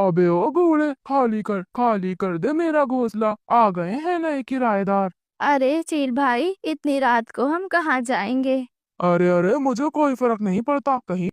अबे ओ बूढ़े, खाली कर दे मेरा घोंसला। आ गए हैं नए किराएदार। अरे चील भाई, इतनी रात को हम कहाँ जाएंगे। अरे अरे, मुझे कोई फर्क नहीं पड़ता कहीं।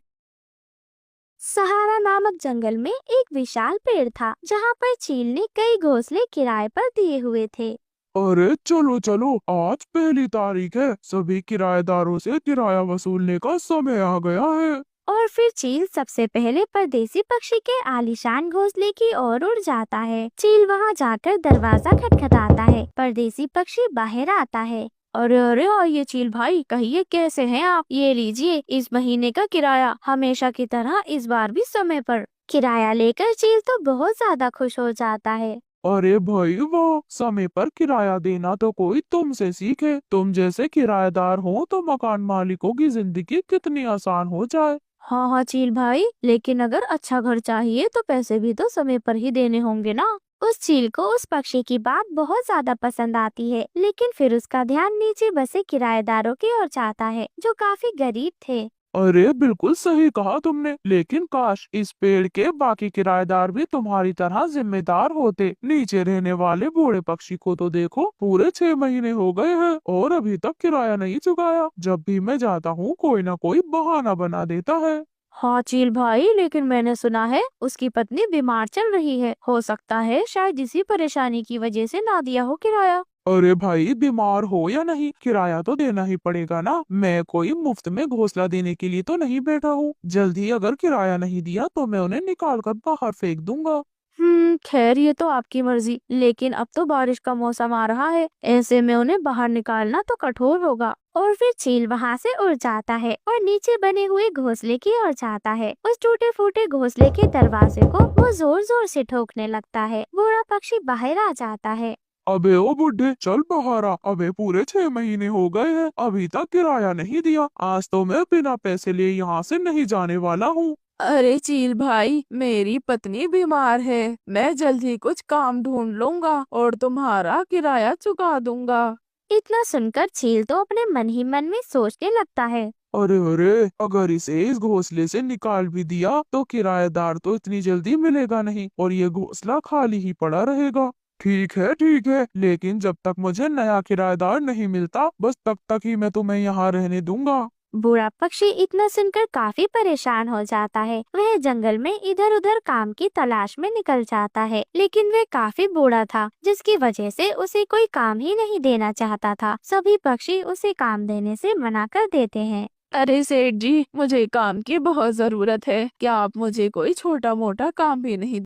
सहारा नामक जंगल में एक विशाल पेड़ था जहाँ पर चील ने कई घोंसले किराए पर दिए हुए थे। अरे चलो चलो, आज पहली तारीख है, सभी किराएदारों से किराया वसूलने का समय आ गया है। और फिर चील सबसे पहले परदेसी पक्षी के आलीशान घोंसले की ओर उड़ जाता है। चील वहाँ जाकर दरवाजा खटखटाता है। परदेसी पक्षी बाहर आता है। अरे अरे ये चील भाई, कहिए कैसे हैं आप। ये लीजिए इस महीने का किराया, हमेशा की तरह इस बार भी समय पर। किराया लेकर चील तो बहुत ज्यादा खुश हो जाता है। अरे भाई वाह, समय पर किराया देना तो कोई तुमसे सीखे। तुम जैसे किराएदार हो तो मकान मालिकों की जिंदगी कितनी आसान हो जाए। हाँ हाँ चील भाई, लेकिन अगर अच्छा घर चाहिए तो पैसे भी तो समय पर ही देने होंगे ना। उस चील को उस पक्षी की बात बहुत ज्यादा पसंद आती है, लेकिन फिर उसका ध्यान नीचे बसे किराएदारों की ओर जाता है जो काफी गरीब थे। अरे बिल्कुल सही कहा तुमने, लेकिन काश इस पेड़ के बाकी किराएदार भी तुम्हारी तरह जिम्मेदार होते। नीचे रहने वाले बूढ़े पक्षी को तो देखो, पूरे 6 महीने हो गए हैं और अभी तक किराया नहीं चुकाया। जब भी मैं जाता हूँ कोई ना कोई बहाना बना देता है। हाँ चील भाई, लेकिन मैंने सुना है उसकी पत्नी बीमार चल रही है। हो सकता है शायद इसी परेशानी की वजह से ना दिया हो किराया। अरे भाई, बीमार हो या नहीं, किराया तो देना ही पड़ेगा ना। मैं कोई मुफ्त में घोंसला देने के लिए तो नहीं बैठा हूँ। जल्दी अगर किराया नहीं दिया तो मैं उन्हें निकाल कर बाहर फेंक दूंगा। खैर ये तो आपकी मर्जी, लेकिन अब तो बारिश का मौसम आ रहा है, ऐसे में उन्हें बाहर निकालना तो कठोर होगा। और फिर चील वहाँ से उड़ जाता है और नीचे बने हुए घोंसले की ओर जाता है। उस टूटे फूटे घोंसले के दरवाजे को वो जोर जोर से ठोकने लगता है। बूढ़ा पक्षी बाहर आ जाता है। अबे ओ बुड्ढे, चल बाहर आ। अबे पूरे 6 महीने हो गए हैं, अभी तक किराया नहीं दिया। आज तो मैं बिना पैसे लिए यहाँ से नहीं जाने वाला हूँ। अरे चील भाई, मेरी पत्नी बीमार है। मैं जल्द ही कुछ काम ढूंढ लूंगा और तुम्हारा किराया चुका दूंगा। इतना सुनकर चील तो अपने मन ही मन में सोचने लगता है। अरे अरे, अगर इसे इस घोंसले से निकाल भी दिया तो किराएदार तो इतनी जल्दी मिलेगा नहीं और ये घोंसला खाली ही पड़ा रहेगा। ठीक है, लेकिन जब तक मुझे नया किराएदार नहीं मिलता, बस तब तक ही मैं तुम्हें यहाँ रहने दूंगा। बूढ़ा पक्षी इतना सुनकर काफी परेशान हो जाता है। वह जंगल में इधर उधर काम की तलाश में निकल जाता है, लेकिन वह काफी बूढ़ा था जिसकी वजह से उसे कोई काम ही नहीं देना चाहता था। सभी पक्षी उसे काम देने से मना कर देते हैं। अरे सेठ जी, मुझे काम की बहुत जरूरत है। क्या आप मुझे कोई छोटा मोटा काम भी नहीं